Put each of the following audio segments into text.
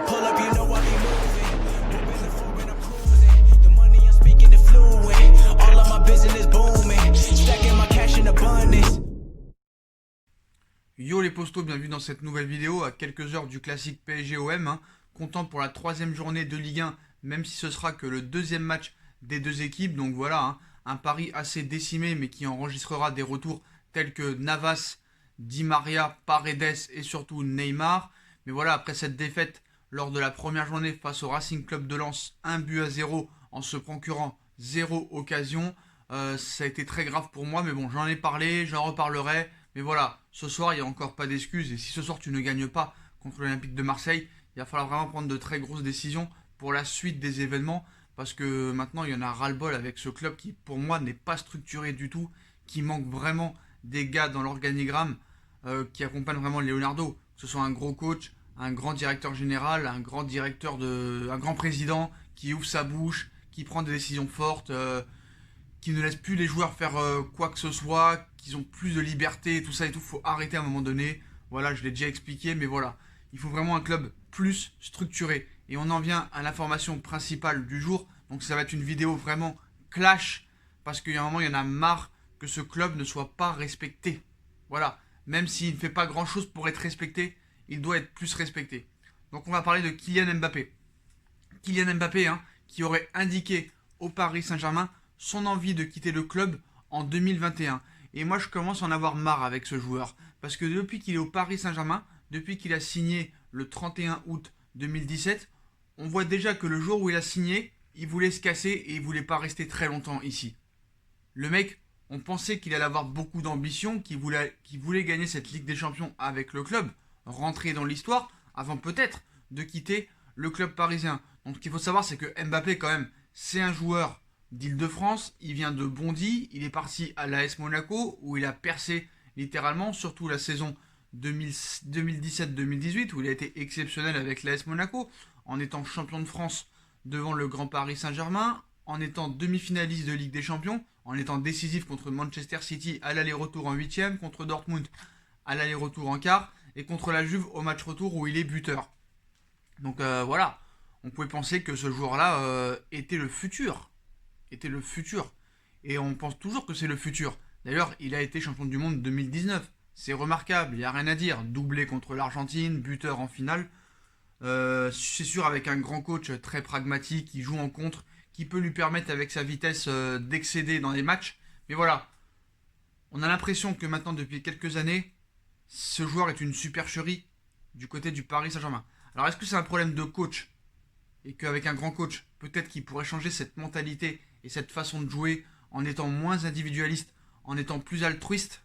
I pull up, you know I be moving. Moving the floor and I'm cruising. The money I'm speaking is fluent. All of my business booming. Stacking my cash in abundance. Yo les postos, bienvenue dans cette nouvelle vidéo à quelques heures du classique PSG-OM. Content pour la troisième journée de Ligue 1, même si ce sera que le deuxième match des deux équipes. Donc voilà, un pari assez décimé, mais qui enregistrera des retours tels que Navas, Di Maria, Paredes et surtout Neymar. Mais voilà, après cette défaite lors de la première journée face au Racing Club de Lens, 1-0 en se procurant 0 occasion. Ça a été très grave pour moi, mais bon, j'en ai parlé, j'en reparlerai. Mais voilà, ce soir, il n'y a encore pas d'excuses. Et si ce soir, tu ne gagnes pas contre l'Olympique de Marseille, il va falloir vraiment prendre de très grosses décisions pour la suite des événements. Parce que maintenant, il y en a ras-le-bol avec ce club qui, pour moi, n'est pas structuré du tout. Qui manque vraiment des gars dans l'organigramme qui accompagnent vraiment Leonardo. Que ce soit un gros coach, un grand directeur général, un grand président qui ouvre sa bouche, qui prend des décisions fortes, qui ne laisse plus les joueurs faire quoi que ce soit, qu'ils ont plus de liberté, tout ça et tout. Faut arrêter à un moment donné. Voilà, je l'ai déjà expliqué, mais voilà. Il faut vraiment un club plus structuré. Et on en vient à l'information principale du jour. Donc ça va être une vidéo vraiment clash, parce qu'il y a un moment, il y en a marre que ce club ne soit pas respecté. Voilà. Même s'il ne fait pas grand chose pour être respecté, il doit être plus respecté. Donc on va parler de Kylian Mbappé. Kylian Mbappé, qui aurait indiqué au Paris Saint-Germain son envie de quitter le club en 2021. Et moi, je commence à en avoir marre avec ce joueur. Parce que depuis qu'il est au Paris Saint-Germain, depuis qu'il a signé le 31 août 2017, on voit déjà que le jour où il a signé, il voulait se casser et il voulait pas rester très longtemps ici. Le mec, on pensait qu'il allait avoir beaucoup d'ambition, qu'il voulait gagner cette Ligue des Champions avec le club, rentrer dans l'histoire, avant peut-être de quitter le club parisien. Donc ce qu'il faut savoir, c'est que Mbappé, quand même, c'est un joueur d'Île-de-France, il vient de Bondy, il est parti à l'AS Monaco, où il a percé littéralement, surtout la saison 2017-2018, où il a été exceptionnel avec l'AS Monaco, en étant champion de France devant le Grand Paris Saint-Germain, en étant demi-finaliste de Ligue des Champions, en étant décisif contre Manchester City à l'aller-retour en 8e, contre Dortmund à l'aller-retour en quart, et contre la Juve au match retour où il est buteur. Donc voilà, on pouvait penser que ce joueur-là était le futur. Et on pense toujours que c'est le futur. D'ailleurs, il a été champion du monde 2019. C'est remarquable, il n'y a rien à dire. Doublé contre l'Argentine, buteur en finale. C'est sûr, avec un grand coach très pragmatique, qui joue en contre, qui peut lui permettre avec sa vitesse d'excéder dans les matchs. Mais voilà, on a l'impression que maintenant, depuis quelques années, ce joueur est une supercherie du côté du Paris Saint-Germain. Alors, est-ce que c'est un problème de coach? Et qu'avec un grand coach, peut-être qu'il pourrait changer cette mentalité et cette façon de jouer en étant moins individualiste, en étant plus altruiste?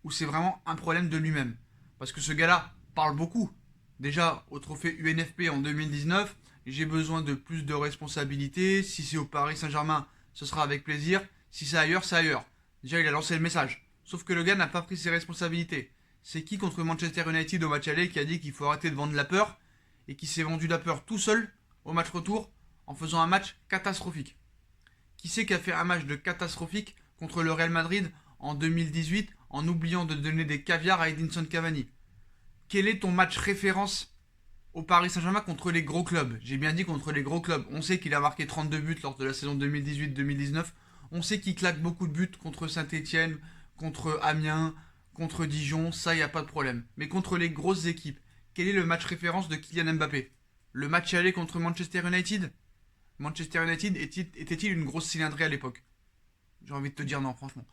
Ou c'est vraiment un problème de lui-même? Parce que ce gars-là parle beaucoup. Déjà, au trophée UNFP en 2019, j'ai besoin de plus de responsabilités. Si c'est au Paris Saint-Germain, ce sera avec plaisir. Si c'est ailleurs, c'est ailleurs. Déjà, il a lancé le message. Sauf que le gars n'a pas pris ses responsabilités. C'est qui contre Manchester United au match aller qui a dit qu'il faut arrêter de vendre la peur et qui s'est vendu la peur tout seul au match retour en faisant un match catastrophique? Qui c'est qui a fait un match de catastrophique contre le Real Madrid en 2018 en oubliant de donner des caviars à Edinson Cavani? Quel est ton match référence au Paris Saint-Germain contre les gros clubs? J'ai bien dit contre les gros clubs. On sait qu'il a marqué 32 buts lors de la saison 2018-2019. On sait qu'il claque beaucoup de buts contre Saint-Etienne, contre Amiens, contre Dijon. Ça, il n'y a pas de problème. Mais contre les grosses équipes, quel est le match référence de Kylian Mbappé? Le match aller contre Manchester United? Manchester United était-il une grosse cylindrée à l'époque? J'ai envie de te dire non, franchement.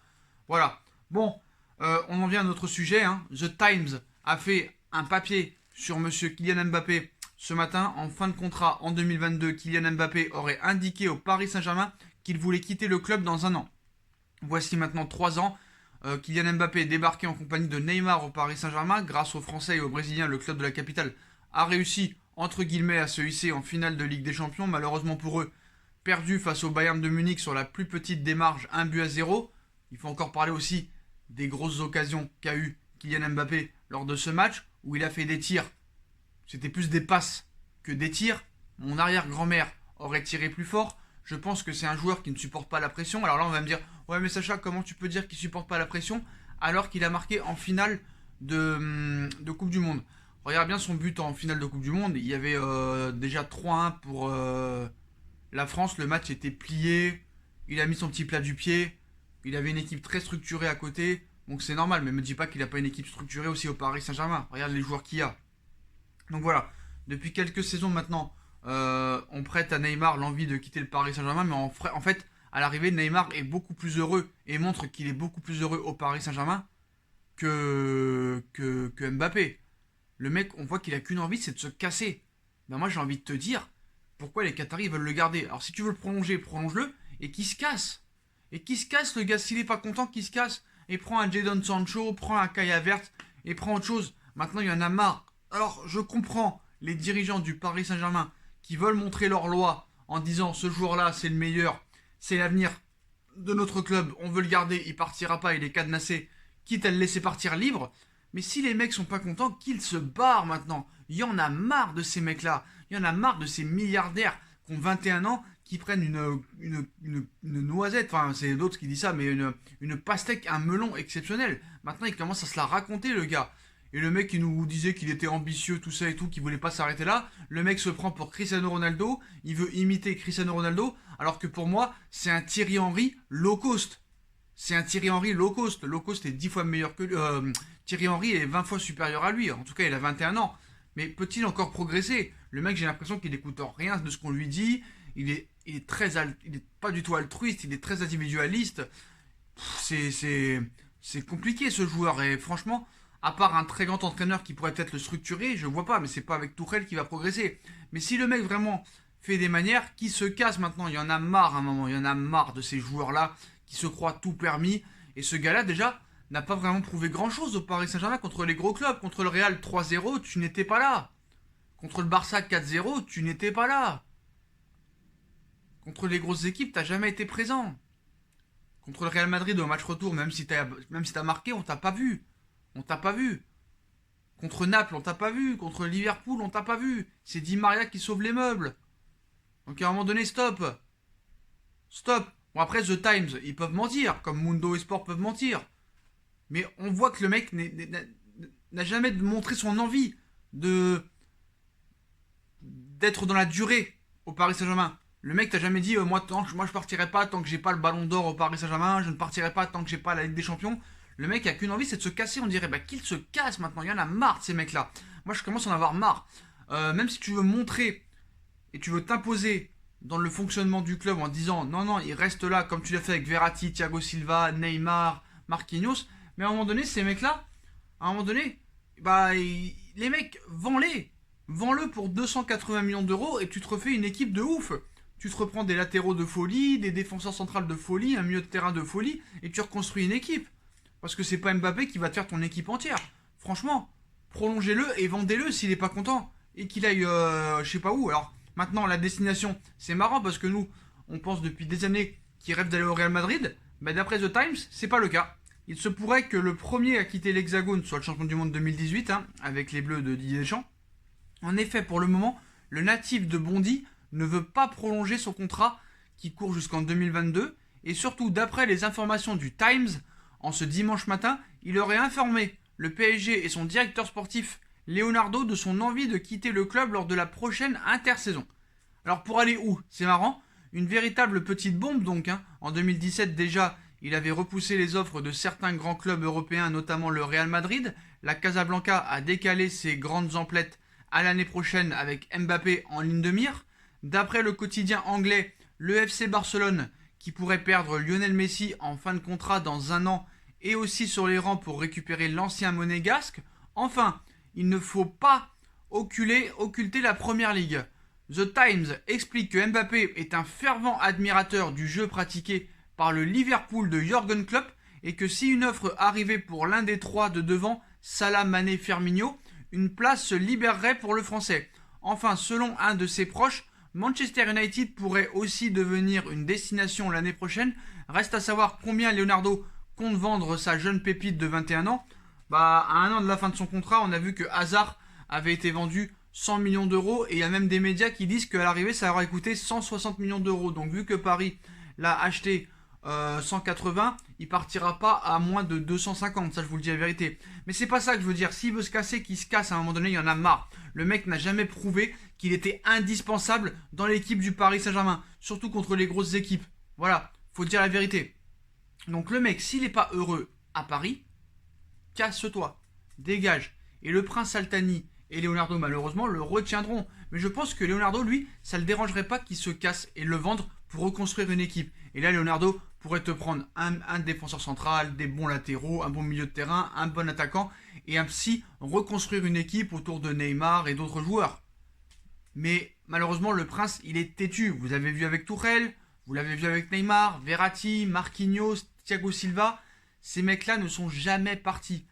Voilà. Bon, on en vient à notre sujet. The Times a fait un papier sur monsieur Kylian Mbappé ce matin. En fin de contrat en 2022, Kylian Mbappé aurait indiqué au Paris Saint-Germain qu'il voulait quitter le club dans un an. Voici maintenant 3 ans. Kylian Mbappé est débarqué en compagnie de Neymar au Paris Saint-Germain. Grâce aux Français et aux Brésiliens, le club de la capitale a réussi, entre guillemets, à se hisser en finale de Ligue des Champions. Malheureusement pour eux, perdu face au Bayern de Munich sur la plus petite des marges, 1-0. Il faut encore parler aussi des grosses occasions qu'a eu Kylian Mbappé lors de ce match, où il a fait des tirs. C'était plus des passes que des tirs. Mon arrière-grand-mère aurait tiré plus fort. Je pense que c'est un joueur qui ne supporte pas la pression. Alors là, on va me dire, ouais mais Sacha, comment tu peux dire qu'il ne supporte pas la pression alors qu'il a marqué en finale de Coupe du Monde? Regarde bien son but en finale de Coupe du Monde. Il y avait déjà 3-1 pour la France. Le match était plié. Il a mis son petit plat du pied. Il avait une équipe très structurée à côté. Donc c'est normal. Mais me dis pas qu'il n'a pas une équipe structurée aussi au Paris Saint-Germain. Regarde les joueurs qu'il y a. Donc voilà. Depuis quelques saisons maintenant, on prête à Neymar l'envie de quitter le Paris Saint-Germain. Mais en fait, à l'arrivée, Neymar est beaucoup plus heureux et montre qu'il est beaucoup plus heureux au Paris Saint-Germain que Mbappé. Le mec, on voit qu'il a qu'une envie, c'est de se casser. Ben moi, j'ai envie de te dire, pourquoi les Qataris veulent le garder. Alors si tu veux le prolonger, prolonge-le, et qu'il se casse. Et qu'il se casse, le gars, s'il est pas content, qu'il se casse. Et prends un Jadon Sancho, prends un Kai Havertz, et prends autre chose. Maintenant, il y en a marre. Alors, je comprends les dirigeants du Paris Saint-Germain qui veulent montrer leur loi en disant, ce joueur-là, c'est le meilleur, c'est l'avenir de notre club, on veut le garder, il partira pas, il est cadenassé, quitte à le laisser partir libre. Mais si les mecs sont pas contents, qu'ils se barrent maintenant. Il y en a marre de ces mecs-là. Il y en a marre de ces milliardaires qui ont 21 ans, qui prennent une noisette. Enfin, c'est d'autres qui disent ça, mais une pastèque, un melon exceptionnel. Maintenant, il commence à se la raconter, le gars. Et le mec qui nous disait qu'il était ambitieux, tout ça et tout, qu'il voulait pas s'arrêter là, le mec se prend pour Cristiano Ronaldo, il veut imiter Cristiano Ronaldo, alors que pour moi, c'est un Thierry Henry low cost. C'est un Thierry Henry low cost. Low cost est 10 fois meilleur que lui. Thierry Henry est 20 fois supérieur à lui. En tout cas, il a 21 ans. Mais peut-il encore progresser? Le mec, j'ai l'impression qu'il n'écoute rien de ce qu'on lui dit. Il est pas du tout altruiste, il est très individualiste. C'est compliqué ce joueur. Et franchement, à part un très grand entraîneur qui pourrait peut-être le structurer, je vois pas. Mais c'est pas avec Tourelle qu'il va progresser. Mais si le mec vraiment fait des manières, qui se casse maintenant, il y en a marre à un moment. Il y en a marre de ces joueurs-là qui se croient tout permis. Et ce gars-là, déjà, n'a pas vraiment prouvé grand-chose au Paris Saint-Germain contre les gros clubs. Contre le Real 3-0, tu n'étais pas là. Contre le Barça 4-0, tu n'étais pas là. Contre les grosses équipes, t'as jamais été présent. Contre le Real Madrid au match retour, même si t'as marqué, on t'a pas vu. On t'a pas vu. Contre Naples, on t'a pas vu. Contre Liverpool, on t'a pas vu. C'est Di Maria qui sauve les meubles. Donc à un moment donné, stop. Stop. Bon après, The Times, ils peuvent mentir, comme Mundo et Sport peuvent mentir. Mais on voit que le mec n'a jamais montré son envie d'être dans la durée au Paris Saint-Germain. Le mec t'a jamais dit moi je partirai pas tant que j'ai pas le ballon d'or au Paris Saint-Germain, je ne partirai pas tant que j'ai pas la Ligue des Champions. Le mec a qu'une envie, c'est de se casser. On dirait qu'il se casse maintenant. Il y en a marre de ces mecs-là. Moi je commence à en avoir marre. Même si tu veux montrer et tu veux t'imposer dans le fonctionnement du club en disant non, il reste là comme tu l'as fait avec Verratti, Thiago Silva, Neymar, Marquinhos. Mais à un moment donné, ces mecs-là, les mecs, vends-les. Vends-le pour 280 millions d'euros et tu te refais une équipe de ouf. Tu te reprends des latéraux de folie, des défenseurs centrales de folie, un milieu de terrain de folie et tu reconstruis une équipe. Parce que c'est pas Mbappé qui va te faire ton équipe entière. Franchement, prolongez-le et vendez-le s'il est pas content. Et qu'il aille je sais pas où. Alors, maintenant, la destination, c'est marrant parce que nous, on pense depuis des années qu'il rêve d'aller au Real Madrid. Mais d'après The Times, c'est pas le cas. Il se pourrait que le premier à quitter l'Hexagone soit le champion du monde 2018, avec les Bleus de Didier Deschamps. En effet, pour le moment, le natif de Bondy ne veut pas prolonger son contrat qui court jusqu'en 2022. Et surtout, d'après les informations du Times, en ce dimanche matin, il aurait informé le PSG et son directeur sportif Leonardo de son envie de quitter le club lors de la prochaine intersaison. Alors pour aller où? C'est marrant, une véritable petite bombe donc. En 2017 déjà, il avait repoussé les offres de certains grands clubs européens, notamment le Real Madrid. La Casablanca a décalé ses grandes emplettes à l'année prochaine avec Mbappé en ligne de mire. D'après le quotidien anglais, le FC Barcelone, qui pourrait perdre Lionel Messi en fin de contrat dans 1 an, est aussi sur les rangs pour récupérer l'ancien monégasque. Enfin, il ne faut pas occulter la Première Ligue. The Times explique que Mbappé est un fervent admirateur du jeu pratiqué par le Liverpool de Jürgen Klopp et que si une offre arrivait pour l'un des trois de devant, Salah, Mané, Firmino, une place se libérerait pour le Français. Enfin, selon un de ses proches, Manchester United pourrait aussi devenir une destination l'année prochaine. Reste à savoir combien Leonardo compte vendre sa jeune pépite de 21 ans. À 1 an de la fin de son contrat, on a vu que Hazard avait été vendu 100 millions d'euros et il y a même des médias qui disent qu'à l'arrivée ça aurait coûté 160 millions d'euros. Donc vu que Paris l'a acheté 180, il partira pas à moins de 250, ça je vous le dis la vérité. Mais c'est pas ça que je veux dire. S'il veut se casser, qu'il se casse à un moment donné, il y en a marre. Le mec n'a jamais prouvé qu'il était indispensable dans l'équipe du Paris Saint-Germain, surtout contre les grosses équipes. Voilà, faut dire la vérité. Donc le mec, s'il n'est pas heureux à Paris, casse-toi, dégage. Et le prince Altani et Leonardo, malheureusement, le retiendront. Mais je pense que Leonardo, lui, ça le dérangerait pas qu'il se casse et le vendre pour reconstruire une équipe. Et là, Leonardo pourrait te prendre un défenseur central, des bons latéraux, un bon milieu de terrain, un bon attaquant, et ainsi reconstruire une équipe autour de Neymar et d'autres joueurs. Mais malheureusement, le prince, il est têtu. Vous avez vu avec Tourelle, vous l'avez vu avec Neymar, Verratti, Marquinhos, Thiago Silva. Ces mecs-là ne sont jamais partis.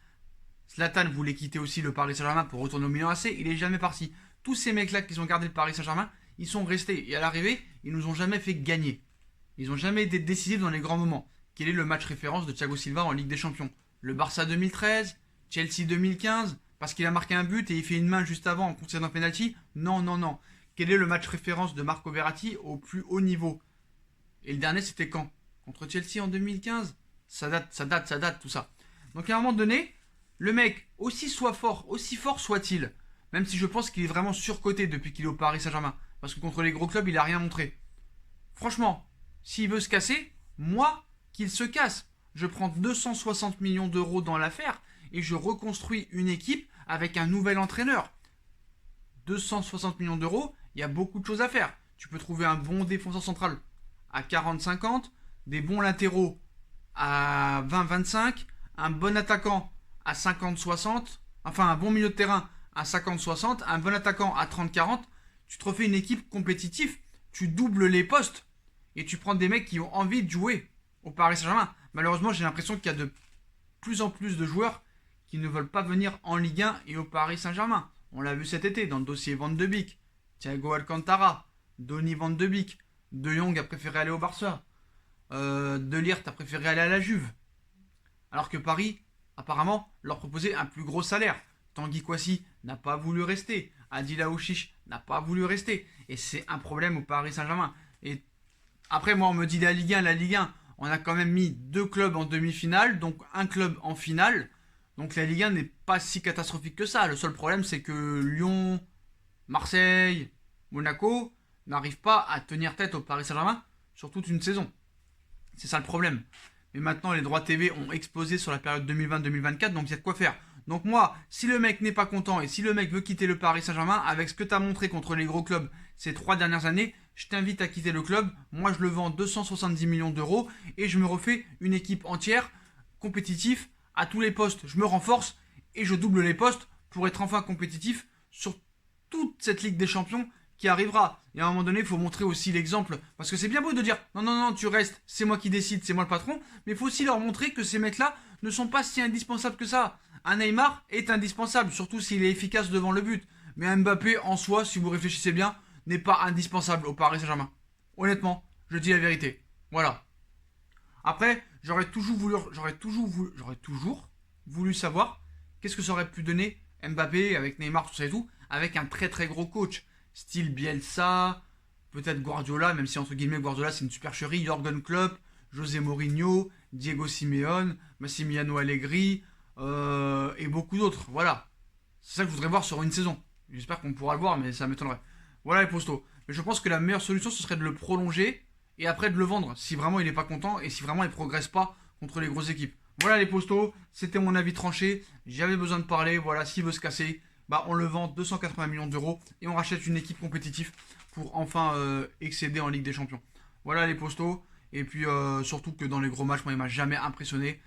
Zlatan voulait quitter aussi le Paris Saint-Germain pour retourner au Milan AC, il est jamais parti. Tous ces mecs-là qui ont gardé le Paris Saint-Germain, ils sont restés. Et à l'arrivée, ils nous ont jamais fait gagner. Ils n'ont jamais été décisifs dans les grands moments. Quel est le match référence de Thiago Silva en Ligue des Champions? Le Barça 2013, Chelsea 2015, parce qu'il a marqué un but et il fait une main juste avant en concédant un penalty? Non, non, non. Quel est le match référence de Marco Verratti au plus haut niveau? Et le dernier, c'était quand? Contre Chelsea en 2015? Ça date, tout ça. Donc à un moment donné, le mec, aussi fort soit-il, même si je pense qu'il est vraiment surcoté depuis qu'il est au Paris Saint-Germain, parce que contre les gros clubs, il a rien montré. Franchement, s'il veut se casser, moi, qu'il se casse. Je prends 260 millions d'euros dans l'affaire et je reconstruis une équipe avec un nouvel entraîneur. 260 millions d'euros, il y a beaucoup de choses à faire. Tu peux trouver un bon défenseur central à 40-50, des bons latéraux à 20-25, un bon attaquant à 50-60, enfin un bon milieu de terrain à 50-60, un bon attaquant à 30-40. Tu te refais une équipe compétitive, tu doubles les postes et tu prends des mecs qui ont envie de jouer au Paris Saint-Germain. Malheureusement, j'ai l'impression qu'il y a de plus en plus de joueurs qui ne veulent pas venir en Ligue 1 et au Paris Saint-Germain. On l'a vu cet été dans le dossier Van de Beek, Thiago Alcantara, Donny Van de Beek, De Jong a préféré aller au Barça, De Ligt a préféré aller à la Juve. Alors que Paris, apparemment, leur proposait un plus gros salaire. Tanguy Kouassi n'a pas voulu rester. Adil Aouchiche n'a pas voulu rester. Et c'est un problème au Paris Saint-Germain. Et après, moi, on me dit la Ligue 1, on a quand même mis 2 clubs en demi-finale, donc un club en finale. Donc la Ligue 1 n'est pas si catastrophique que ça. Le seul problème, c'est que Lyon, Marseille, Monaco n'arrivent pas à tenir tête au Paris Saint-Germain sur toute une saison. C'est ça le problème. Mais maintenant, les droits TV ont explosé sur la période 2020-2024, donc il y a de quoi faire. Donc moi, si le mec n'est pas content et si le mec veut quitter le Paris Saint-Germain, avec ce que tu as montré contre les gros clubs ces 3 dernières années, je t'invite à quitter le club. Moi, je le vends 270 millions d'euros et je me refais une équipe entière, compétitive, à tous les postes. Je me renforce et je double les postes pour être enfin compétitif sur toute cette Ligue des Champions qui arrivera. Et à un moment donné, il faut montrer aussi l'exemple. Parce que c'est bien beau de dire non, non, non, tu restes, c'est moi qui décide, c'est moi le patron. Mais il faut aussi leur montrer que ces mecs-là ne sont pas si indispensables que ça. Un Neymar est indispensable, surtout s'il est efficace devant le but. Mais un Mbappé, en soi, si vous réfléchissez bien, n'est pas indispensable au Paris Saint-Germain. Honnêtement, je dis la vérité. Voilà. Après, j'aurais toujours voulu savoir qu'est-ce que ça aurait pu donner Mbappé avec Neymar, tout ça et tout, avec un très très gros coach. Style Bielsa, peut-être Guardiola, même si entre guillemets Guardiola c'est une supercherie, Jürgen Klopp, José Mourinho, Diego Simeone, Massimiliano Allegri et beaucoup d'autres. Voilà. C'est ça que je voudrais voir sur une saison. J'espère qu'on pourra le voir, mais ça m'étonnerait. Voilà les postos. Mais je pense que la meilleure solution ce serait de le prolonger et après de le vendre si vraiment il n'est pas content et si vraiment il ne progresse pas contre les grosses équipes. Voilà les postos, c'était mon avis tranché. J'avais besoin de parler. Voilà, s'il veut se casser, bah on le vend 280 millions d'euros et on rachète une équipe compétitive pour enfin excéder en Ligue des Champions. Voilà les postos. Et puis surtout que dans les gros matchs, moi il m'a jamais impressionné.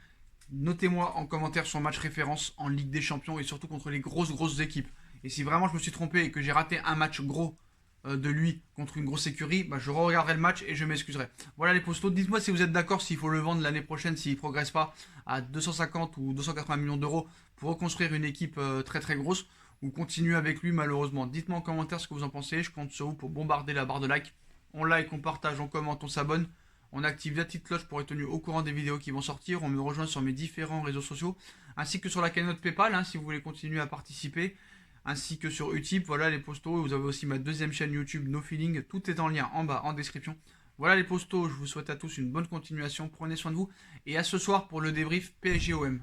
Notez-moi en commentaire son match référence en Ligue des Champions et surtout contre les grosses équipes. Et si vraiment je me suis trompé et que j'ai raté un match gros de lui contre une grosse écurie, bah je re-regarderai le match et je m'excuserai. Voilà les postos. Dites-moi si vous êtes d'accord s'il faut le vendre l'année prochaine s'il ne progresse pas à 250 ou 280 millions d'euros pour reconstruire une équipe très très grosse ou continuer avec lui malheureusement. Dites-moi en commentaire ce que vous en pensez. Je compte sur vous pour bombarder la barre de like. On like, on partage, on commente, on s'abonne. On active la petite cloche pour être tenu au courant des vidéos qui vont sortir. On me rejoint sur mes différents réseaux sociaux ainsi que sur la cagnotte PayPal si vous voulez continuer à participer. Ainsi que sur Utip, voilà les postos. Vous avez aussi ma deuxième chaîne YouTube No Feeling. Tout est en lien en bas en description. Voilà les postos, je vous souhaite à tous une bonne continuation, prenez soin de vous, et à ce soir pour le débrief PSG-OM.